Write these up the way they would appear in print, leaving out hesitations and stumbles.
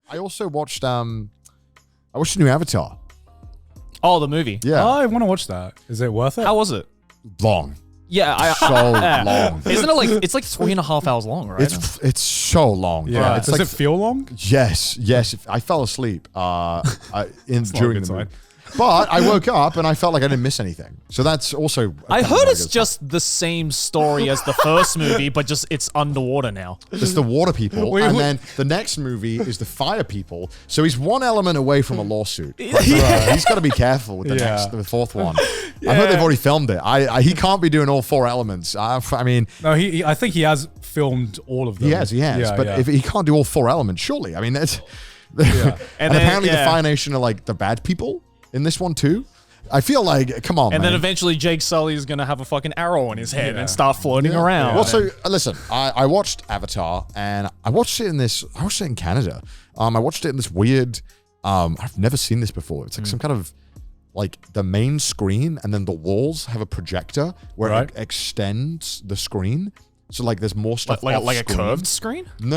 I also watched I watched the new Avatar. Oh, the movie. Yeah. I want to watch that. Is it worth it? How was it? Long. Yeah, So long. Isn't it like it's like 3.5 hours long, right? It's so long. Yeah. It's Does like, it feel long? Yes. I fell asleep not a during good the movie. sign. But I woke up and I felt like I didn't miss anything. So that's also. I heard it's just the same story as the first movie, but just it's underwater now. It's the water people, Wait, and wait. then the next movie is the fire people. So he's one element away from a lawsuit. But, he's got to be careful with the fourth one. I heard they've already filmed it. He can't be doing all four elements. I mean, No, I think he has filmed all of them. he has. Yeah, but yeah. if he can't do all four elements, surely. I mean, that's. Yeah. And then, apparently, the yeah. Fire Nation are like the bad people in this one too. I feel like, come on, And man. then eventually Jake Sully is going to have a fucking arrow on his head and start floating around. Well, so listen, I watched Avatar and I watched it in Canada. I watched it in this weird, I've never seen this before. It's like some kind of, like the main screen and then the walls have a projector where it extends the screen. So like there's more stuff like off a screen. curved screen? No.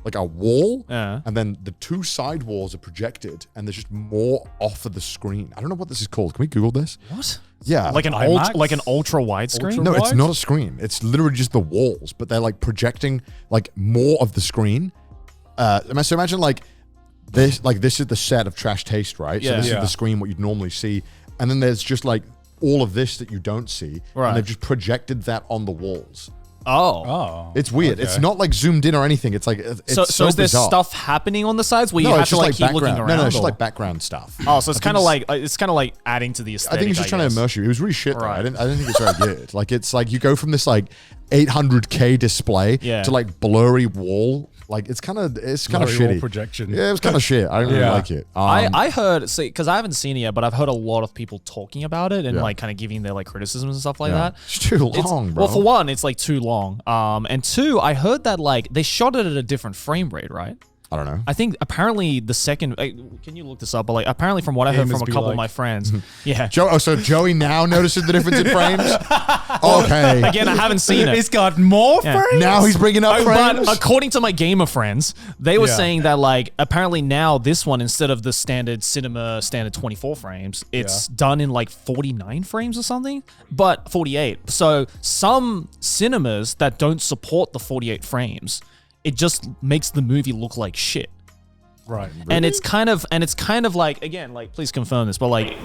Like a wall, Yeah. and then the two side walls are projected, and there's just more off of the screen. I don't know what this is called. Can we Google this? What? Yeah. Like an IMAX? ultra wide screen? Ultra- No, it's wide? not a screen. It's literally just the walls, but they're like projecting like more of the screen. So imagine like this is the set of Trash Taste, right? So Yeah. this Yeah. is the screen, what you'd normally see. And then there's just like all of this that you don't see. Right. And they've just projected that on the walls. Oh. Oh. It's weird. Okay. It's not like zoomed in or anything. It's like, it's So is there bizarre. stuff happening on the sides where you No, have it's to just like like keep looking background. around? No, it's just or- like background stuff. Oh, so it's I kind of think like adding to the aesthetic. I think he's just trying to guess. immerse you. It was really shit. Though. Right. I didn't think it's very good. Like it's like you go from this like 800K display Yeah. to like blurry wall. Like it's kind of Blurry shitty. wall projection. Yeah, it was kind of shit. I didn't really Yeah. like it. I heard, because I haven't seen it yet, but I've heard a lot of people talking about it and like kind of giving their like criticisms and stuff like that. It's too It's- long, bro. Well, for one, it's like too long. And two, I heard that like they shot it at a different frame rate, right? I don't know. I think apparently the second. Can you look this up? But like apparently from what I heard from Gamers a be couple of like- my friends, yeah. So Joey now notices the difference in frames. Okay. Again, I haven't seen it. It's got more Yeah. frames. Now he's bringing up frames. But according to my gamer friends, they were Yeah. saying that like apparently now this one, instead of the standard 24 frames, it's done in like 49 frames or something, but 48. So some cinemas that don't support the 48 frames, it just makes the movie look like shit. Right. And it's kind of like, again, like please confirm this, but like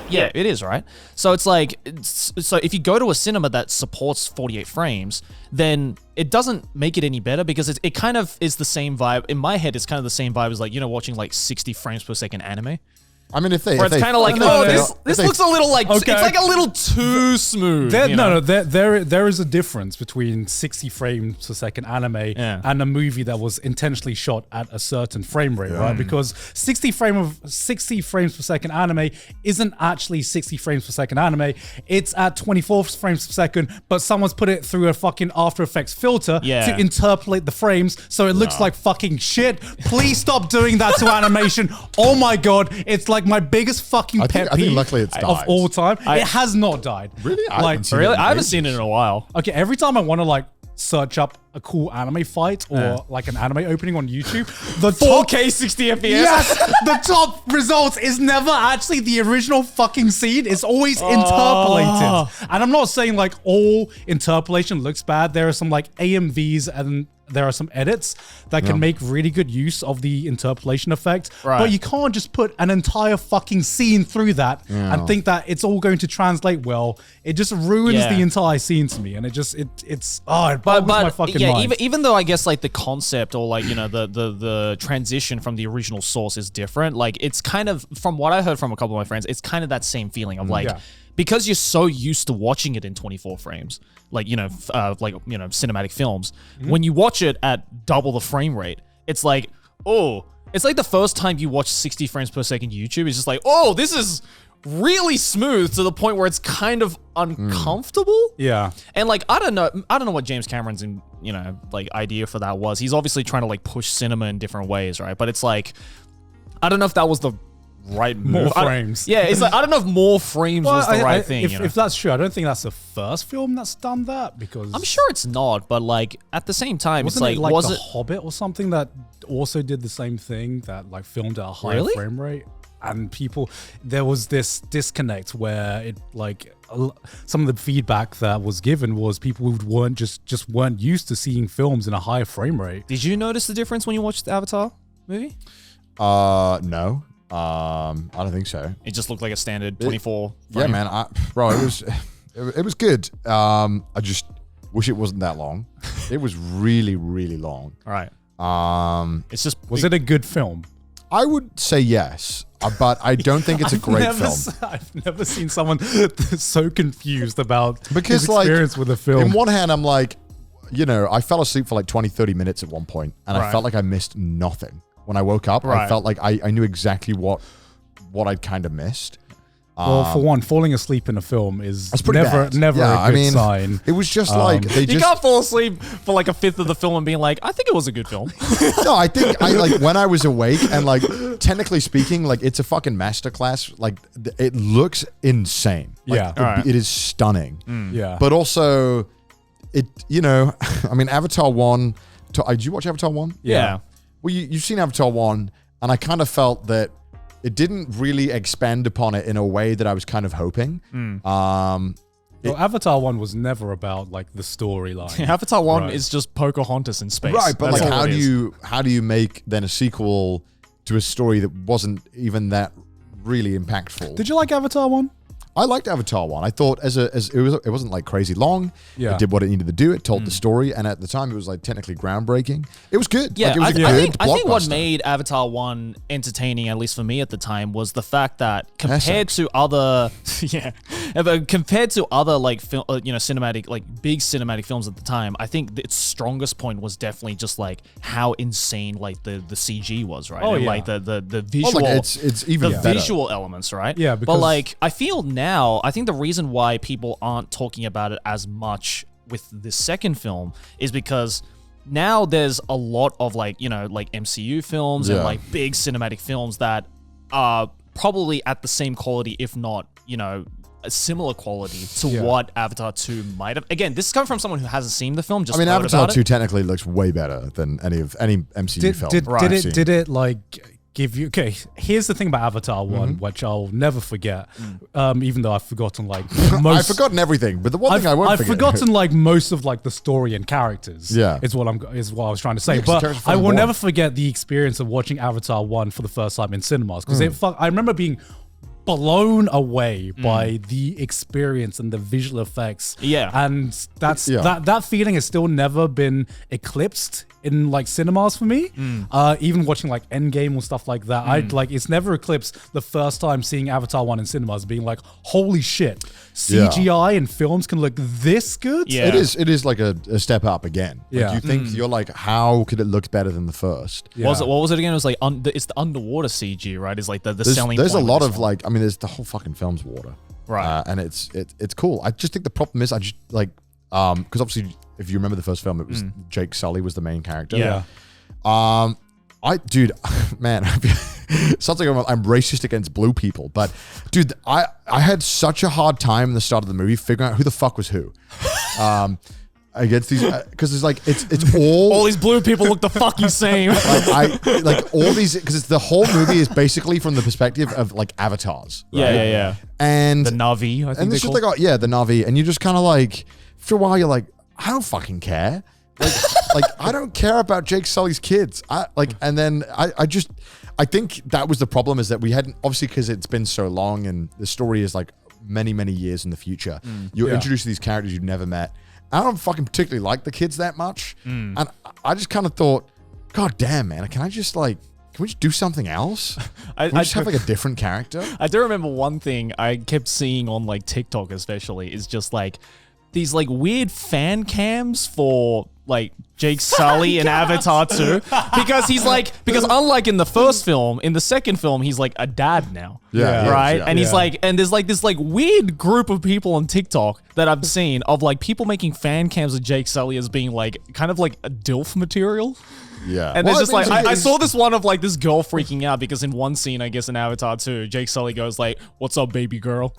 yeah, it is, right? So it's like so if you go to a cinema that supports 48 frames, then it doesn't make it any better because it kind of is the same vibe. In my head, it's kind of the same vibe as like, you know, watching like 60 frames per second anime. I mean, if they, Where if it's they- kind of like, no, oh, no, this no. this If they- looks a little like, Okay. it's like a little too smooth. you know? There is a difference between 60 frames per second anime and a movie that was intentionally shot at a certain frame rate, right? Because 60 frames per second anime isn't actually 60 frames per second anime. It's at 24 frames per second, but someone's put it through a fucking After Effects filter to interpolate the frames so it looks like fucking shit. Please stop doing that to animation. Oh my god, it's like my biggest fucking I pet think peeve luckily it's of died. all time. It has not died. Really? I Like, haven't seen Really, it in I haven't ages. seen it in a while. okay, every time I want to like search up a cool anime fight or like an anime opening on YouTube, the 4K 60 FPS. Yes, the top results is never actually the original fucking scene. It's always interpolated. And I'm not saying like all interpolation looks bad. There are some like AMVs and there are some edits that can make really good use of the interpolation effect. Right. But you can't just put an entire fucking scene through that and think that it's all going to translate well. It just ruins the entire scene to me. And it boggles my fucking mind. even though I guess like the concept or like, you know, the transition from the original source is different, like it's kind of, from what I heard from a couple of my friends, it's kind of that same feeling of like, because you're so used to watching it in 24 frames, like, you know, cinematic films, when you watch it at double the frame rate, it's like, oh, it's like the first time you watch 60 frames per second YouTube, it's just like, oh, this is really smooth to the point where it's kind of uncomfortable. Yeah. And like, I don't know what James Cameron's like idea for that was. He's obviously trying to like push cinema in different ways, right? But it's like, I don't know if that was the right move. More frames. Yeah, it's like I don't know if more frames was the right thing. If that's true, I don't think that's the first film that's done that because I'm sure it's not, but like at the same time, wasn't it's like was The it Hobbit or something that also did the same thing that like filmed at a higher frame rate? And there was this disconnect where it like some of the feedback that was given was people who weren't just weren't used to seeing films in a higher frame rate. Did you notice the difference when you watched the Avatar movie? No. I don't think so. It just looked like a standard 24 frame. Yeah, man. Bro, it was good. I just wish it wasn't that long. It was really, really long. All right. It's just was it a good film? I would say yes, but I don't think it's a great film. I've never seen someone so confused about because his experience with a film. In one hand, I'm like, I fell asleep for like 20, 30 minutes at one point, and I felt like I missed nothing. When I woke up, I felt like I knew exactly what I'd kind of missed. Well, for one, falling asleep in a film is never yeah, a good sign. It was just like you can't fall asleep for like a fifth of the film and being like, I think it was a good film. No, I think when I was awake and like technically speaking, like it's a fucking masterclass. Like it looks insane. Like, it is stunning. Yeah, but also it, I mean, Avatar 1. Did you watch Avatar 1? Yeah. Well, you've seen Avatar 1, and I kind of felt that it didn't really expand upon it in a way that I was kind of hoping. Avatar 1 was never about like the storyline. Avatar 1 is just Pocahontas in space. Right, but like how do you make then a sequel to a story that wasn't even that really impactful? Did you like Avatar 1? I liked Avatar 1. I thought it wasn't like crazy long. Yeah. It did what it needed to do. It told the story, and at the time it was like technically groundbreaking. It was good. Yeah, like, it was I think what made Avatar 1 entertaining, at least for me at the time, was the fact that compared to other like film, cinematic, like big cinematic films at the time, I think its strongest point was definitely just like how insane like the CG was, right? Oh, and, yeah. like the visual, it's even the better. visual elements, right? Yeah, but like I feel now, I think the reason why people aren't talking about it as much with the second film is because now there's a lot of like MCU films and like big cinematic films that are probably at the same quality, if not a similar quality to what Avatar 2 might have. Again, this is coming from someone who hasn't seen the film. Just Avatar 2 technically looks way better than any MCU film. Did it like give you? Okay, here's the thing about Avatar 1, which I'll never forget. Even though I've forgotten like most. I've forgotten everything, but the one thing I won't forget. I've forgotten like most of like the story and characters. Yeah, is what I was trying to say. But I will never forget the experience of watching Avatar 1 for the first time in cinemas because I remember being blown away by the experience and the visual effects. Yeah, and that feeling has still never been eclipsed in like cinemas for me. Even watching like Endgame or stuff like that, it's never eclipsed the first time seeing Avatar 1 in cinemas, being like, holy shit, CGI in films can look this good. Yeah, it is like a step up again. Like, you think you're like, how could it look better than the first? What was it again? It was like it's the underwater CG, right? Is like the selling. There's a point lot of like, I mean, there's the whole fucking film's water, right? And it's cool. I just think the problem is, I just like, because obviously, if you remember the first film, it was Jake Sully was the main character. Yeah. Man, sounds like I'm racist against blue people, but dude, I had such a hard time in the start of the movie figuring out who the fuck was who. Against these, because it's like it's all these blue people look the fucking same. like all these, because it's the whole movie is basically from the perspective of like avatars. Right? Yeah. And the Na'vi, I think. And it's just like, the Na'vi, and you just kind of like, after a while, you're like, I don't fucking care. Like I don't care about Jake Sully's kids. And then I think that was the problem, is that we hadn't, obviously because it's been so long and the story is like many, many years in the future. You're introduced to these characters you've never met. I don't fucking particularly like the kids that much. And I just kind of thought, God damn, man, can we just do something else? Can we just have like a different character? I do remember one thing I kept seeing on like TikTok especially is just like these like weird fan cams for like Jake Sully in Avatar 2 because unlike in the first film, in the second film he's like a dad now. Right? And he's like, and there's like this like weird group of people on TikTok that I've seen of like people making fan cams of Jake Sully as being like kind of like a DILF material. Yeah. And Well, there's just I mean, like, I it's- saw this one of like this girl freaking out because in one scene, I guess in Avatar 2, Jake Sully goes like, "What's up, baby girl?"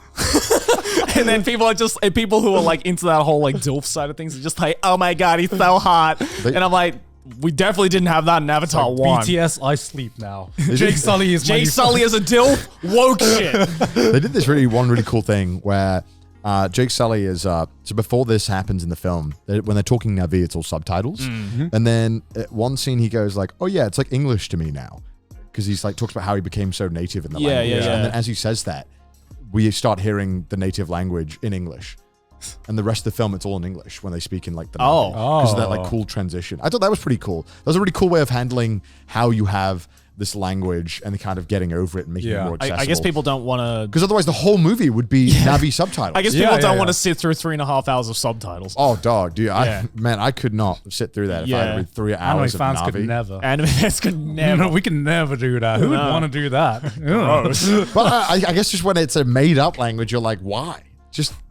And then people who are like into that whole like DILF side of things are just like, "Oh my God, he's so hot." And I'm like, we definitely didn't have that in Avatar 1. BTS, I sleep now. Jake Sully is my Jake Sully as a DILF? Woke shit. They did this one really cool thing where Jake Sully is so before this happens in the film, when they're talking Na'vi, it's all subtitles, and then at one scene he goes like, "Oh yeah, it's like English to me now," because he's like talks about how he became so native in the language, and then as he says that, we start hearing the native language in English. And the rest of the film, it's all in English when they speak in like the because of that like cool transition. I thought that was pretty cool. That was a really cool way of handling how you have this language and kind of getting over it and making it more accessible. I guess people don't want to, because otherwise the whole movie would be Na'vi subtitles. I guess people don't want to sit through 3.5 hours of subtitles. Oh, dog, dude! I could not sit through that if I had to read 3 hours of fans Na'vi. could never. Anime fans could never. No, we can never do that. Who would want to do that? But I guess just when it's a made-up language, you're like, why?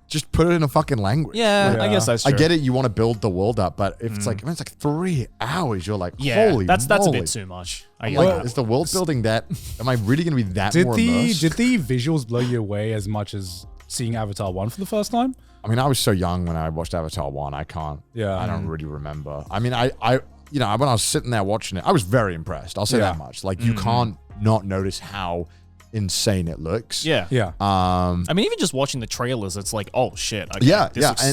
Just put it in a fucking language. Yeah, I guess that's true. I get it. You want to build the world up, but if it's like, man, it's like 3 hours, you're like, holy that's a moly. bit too much. I get Like, that. is the world building that? Am I really going to be that more immersed? Did the visuals blow you away as much as seeing Avatar 1 for the first time? I mean, I was so young when I watched Avatar 1. I can't. Yeah. I don't really remember. I mean, I when I was sitting there watching it, I was very impressed. I'll say that much. Like, you can't not notice how insane it looks. Yeah. I mean, even just watching the trailers, it's like, oh shit. Okay,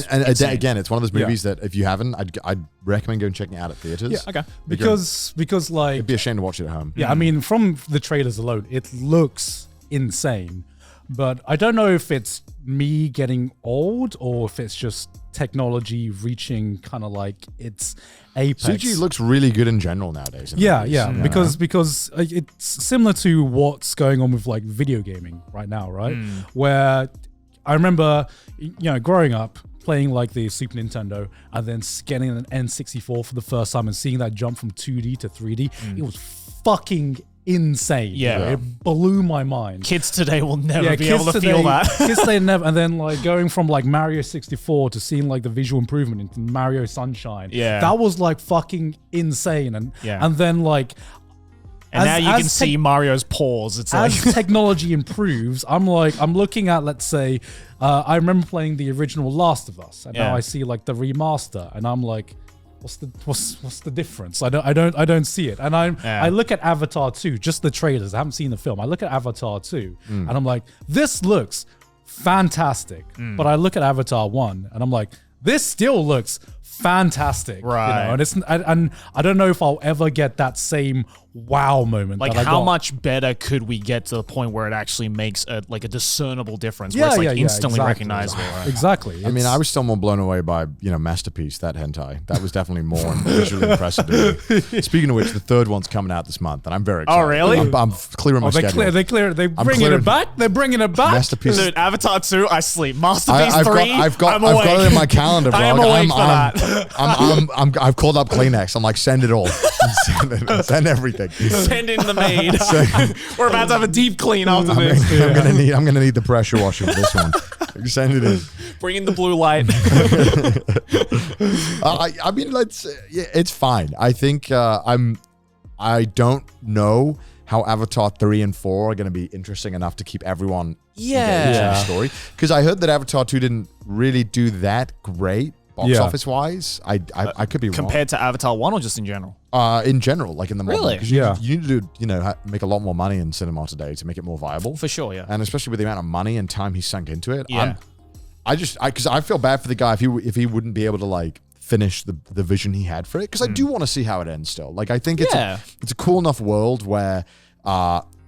and again, it's one of those movies that if you haven't, I'd recommend going checking it out at theaters. Yeah, okay. Because like, it'd be a shame to watch it at home. Yeah, I mean, from the trailers alone, it looks insane. But I don't know if it's me getting old or if it's just technology reaching kind of like its apex. CG looks really good in general nowadays. Because it's similar to what's going on with like video gaming right now, right? Where I remember, growing up playing like the Super Nintendo and then getting an N64 for the first time and seeing that jump from 2D to 3D, it was fucking insane. Yeah. It blew my mind. Kids today will never be able to feel that. Kids today never. And then like going from like Mario 64 to seeing like the visual improvement into Mario Sunshine. Yeah. That was like fucking insane. And then like, and now you can see Mario's paws. It's like, as technology improves, I'm looking at, let's say, I remember playing the original Last of Us, and now I see like the remaster, and I'm like, what's the difference? I don't see it. And I look at Avatar 2, just the trailers. I haven't seen the film. I look at Avatar 2, and I'm like, this looks fantastic. But I look at Avatar 1, and I'm like, this still looks fantastic. Right. And I don't know if I'll ever get that same wow moment. like, that I how got. much better could we get to the point where it actually makes a discernible difference, where it's like instantly recognizable? Right? Exactly. I mean, I was still more blown away by, Masterpiece, that hentai. That was definitely more visually impressive to me. Speaking of which, the 3rd one's coming out this month, and I'm very excited. Oh, really? I'm clearing my schedule. They're bringing it back. They're bringing it back. Masterpiece. Dude, Avatar 2, I sleep. Masterpiece I've 3, I've got it in my calendar, bro. I am awake for that. I've called up Kleenex. I'm like, send it all. Send everything. Send in the maid. We're about to have a deep clean after this. I'm gonna need the pressure washer for this one. Send it in. Bring in the blue light. I mean, it's fine. I think I don't know how Avatar 3 and 4 are going to be interesting enough to keep everyone engaged in the story. Because I heard that Avatar 2 didn't really do that great box office wise. I could be wrong. Compared to Avatar 1 or just in general? In general, like in the modern. Really? 'Cause you need to do, make a lot more money in cinema today to make it more viable. For sure, yeah. And especially with the amount of money and time he sunk into it. Yeah. Because I feel bad for the guy if he wouldn't be able to like finish the vision he had for it. Because I do want to see how it ends still. Like, I think it's a cool enough world where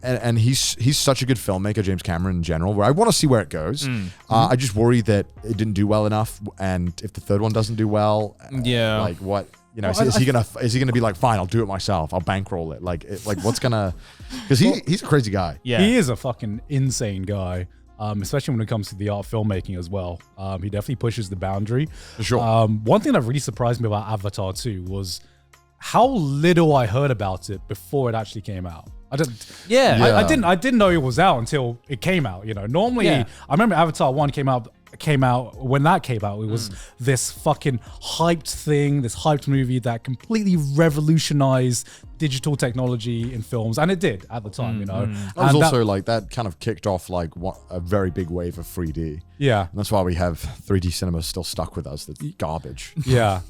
and he's such a good filmmaker, James Cameron in general, where I want to see where it goes. I just worry that it didn't do well enough, and if the 3rd one doesn't do well, like what, is he gonna be like, fine, I'll do it myself, I'll bankroll it, like what's gonna, because he's a crazy guy. Yeah, he is a fucking insane guy. Especially when it comes to the art filmmaking as well. He definitely pushes the boundary. For sure. One thing that really surprised me about Avatar 2 was how little I heard about it before it actually came out. I didn't know it was out until it came out. Normally, I remember Avatar 1 came out came out, it was this fucking hyped thing, this hyped movie that completely revolutionized digital technology in films, and it did at the time, you know. That was also like that kind of kicked off like a very big wave of 3D. Yeah, and that's why we have 3D cinema still stuck with us. That's garbage. Yeah.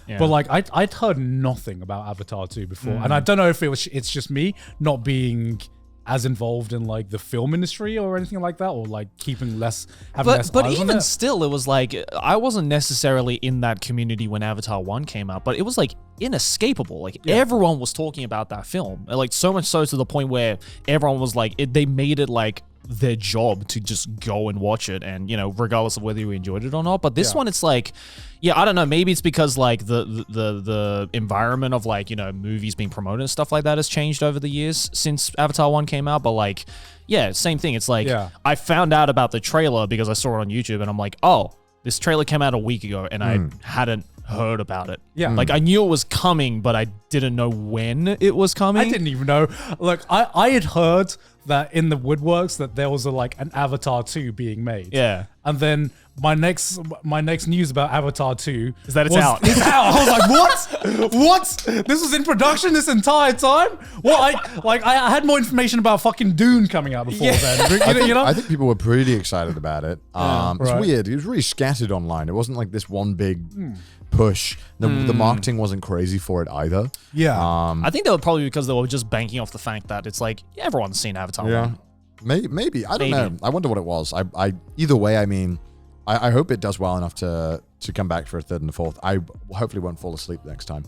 But like I'd heard nothing about Avatar 2 before, and I don't know if it's just me not being as involved in like the film industry or anything like that, or like keeping less, having less but eyes on even it. still, it was like I wasn't necessarily in that community when Avatar 1 came out, but it was like inescapable. Like everyone was talking about that film, like so much so to the point where everyone was like, they made it like their job to just go and watch it, and you know, regardless of whether you enjoyed it or not. But this one, it's like, I don't know, maybe it's because like the environment of like, you know, movies being promoted and stuff like that has changed over the years since Avatar 1 came out. But like, same thing. It's like I found out about the trailer because I saw it on YouTube, and I'm like, oh, this trailer came out a week ago, and I hadn't heard about it. Like I knew it was coming, but I didn't know when it was coming. I didn't even know. Look, I had heard that in the woodworks that there was an Avatar 2 being made. Yeah. And then my next news about Avatar 2 is that it's out. It's out. I was like, what? What? This was in production this entire time? Well, I had more information about fucking Dune coming out before then. You know? I think people were pretty excited about it. It's weird. It was really scattered online. It wasn't like this one big push. The marketing wasn't crazy for it either. I think they were probably because they were just banking off the fact that it's like everyone's seen Avatar 1. Maybe. I don't know. I wonder what it was. I either way, I mean, I hope it does well enough to come back for a third and a fourth. I hopefully won't fall asleep next time.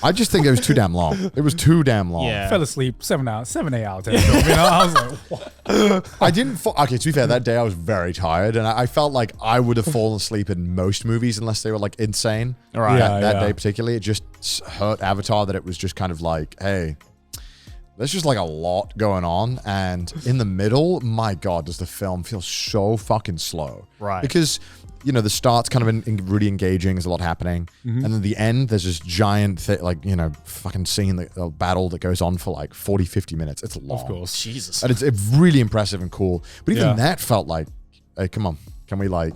I just think it was too damn long. It was too damn long. I fell asleep 7 hours, 7, 8 hours. You know, I was like, what? I didn't fall. Okay, to be fair, that day I was very tired, and I felt like I would have fallen asleep in most movies unless they were like insane. Right. That day particularly, it just hurt Avatar that it was just kind of like, hey, there's just like a lot going on, and in the middle, my God, does the film feel so fucking slow. Right. Because, you know, the start's kind of really engaging, there's a lot happening, and then the end, there's this giant, fucking scene, a battle that goes on for like 40, 50 minutes. It's long. Of course. Jesus. And it's really impressive and cool. But even that felt like, hey, come on, can we wrap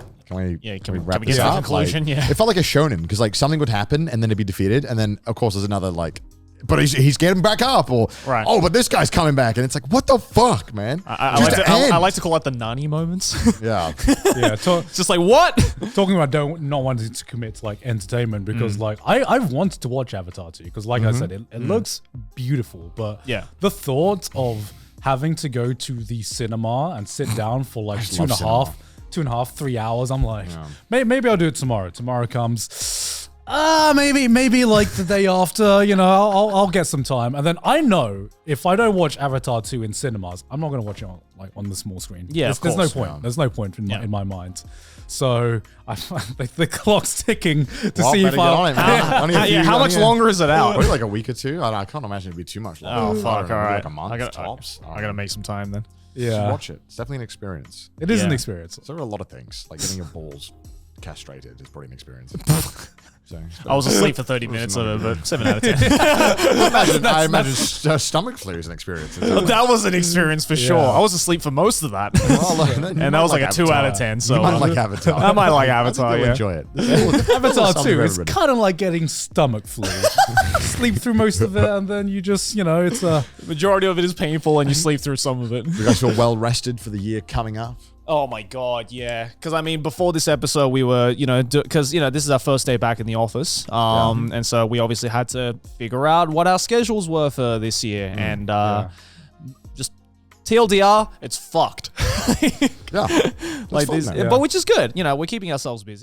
this to a up? conclusion? Like, it felt like a shonen, because like something would happen and then it'd be defeated, and then of course there's another like, but he's getting back up, or oh, but this guy's coming back, and it's like, what the fuck, man? I like to call it the Nani moments. Yeah. It's just like, what? Talking about not wanting to commit to like entertainment, because like I've wanted to watch Avatar 2, because like I said, it looks beautiful, but the thought of having to go to the cinema and sit down for like 2.5, 3 hours, I'm like, maybe I'll do it tomorrow. Tomorrow comes. Maybe like the day after, you know, I'll get some time. And then I know if I don't watch Avatar 2 in cinemas, I'm not going to watch it on the small screen. Yeah, there's no point. There's no point in my mind. So the clock's ticking to see if how much longer is it out? Probably like a week or two. I can't imagine it'd be too much longer. Oh, fuck. All right. Like a month tops. I got to make some time then. Yeah. Watch it. It's definitely an experience. It is an experience. So there are a lot of things, like getting your balls castrated is probably an experience. I was asleep for 30 minutes of it, but 7 out of 10. I imagine stomach flu is an experience. That was an experience for sure. I was asleep for most of that. And that was like a 2 out of 10. So you might like Avatar. I might like Avatar, You'll enjoy it. Avatar 2 is kind of like getting stomach flu. Sleep through most of it, and then you just, you know, it's a... The majority of it is painful, and you sleep through some of it. You guys feel well rested for the year coming up? Oh my God, yeah. Because I mean, before this episode, we were, you know, because, you know, this is our first day back in the office. And so we obviously had to figure out what our schedules were for this year. And just TLDR, it's fucked. Like this, but which is good. You know, we're keeping ourselves busy.